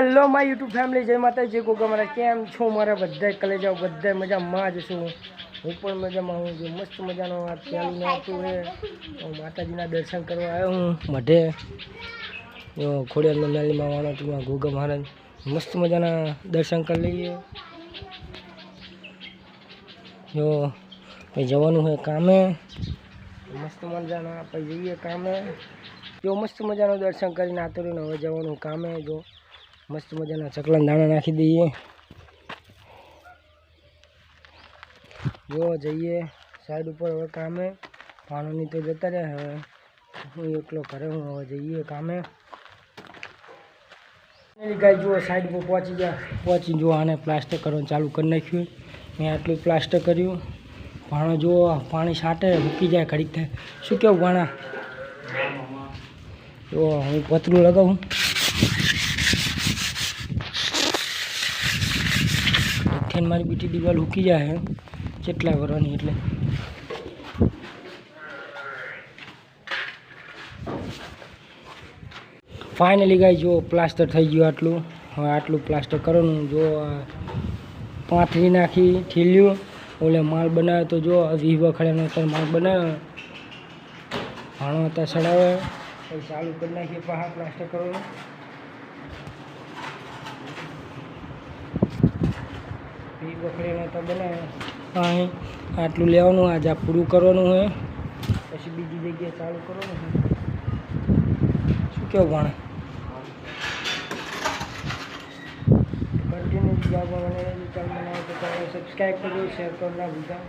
hello my YouTube family जय माता जय गोगा मारा केम छो मारा बधाय कलेजाओ बधाय मजामां ज छुं હું પણ મજામાં હું જો મસ્ત મજાનો આ ચાલીને આવતું હે હું માતાજીના દર્શન કરવા આવ્યો હું મઢે જો ખોડિયારની મેલીમાં વાણોટીમાં ગોગા મહારાજ મસ્ત મજાના દર્શન કરી લઈએ જો પછી જવાનું હોય કામે મસ્ત મજાના પછી જઈએ કામે જો મસ્ત મજાનું દર્શન કરીને આતો રહીને હવે જવાનું કામે જો મસ્ત મજાના ચકલાના દાણા નાખી દઈએ જો જઈએ સાઈડ ઉપર હવે કામે પાણીની તો જતા રહ્યા હવે હું એકલો ઘરે હું હવે જઈએ કામે ગાય જુઓ સાઈડ પર પહોંચી જુઓ આને પ્લાસ્ટર કરવાનું ચાલુ કરી નાખ્યું મેં આટલું પ્લાસ્ટર કર્યું ભાણો જુઓ પાણી છાંટે મૂકી જાય ઘડીક થાય શું કેવું ભાણા જો હું પતરું લગાવું મારી બીટી દિવાલ મૂકી જાય કેટલા કરવાની એટલે ફાઇનલી ગાય જો પ્લાસ્ટર થઈ ગયું આટલું હવે આટલું પ્લાસ્ટર કરવાનું જો પાથરી નાખી ઠીલ્યું ઓલે માલ બનાવ્યો તો જો વી વખડાનો અત્યારે માલ બનાવ્યો ભાણો અત્યારે સડાવે પછી ચાલુ કરી નાખીએ પાછા પ્લાસ્ટર કરવાનું વી વખડાનો તો બનાવ્યો અહીં આટલું લેવાનું આજે આ પૂરું કરવાનું હોય પછી બીજી જગ્યાએ ચાલુ કરવાનું હોય શું કેવું ભાણે કન્ટિન્યુ બીજા મને સબસ્ક્રાઈબ કરજો શેર કરો ના ભૂલતા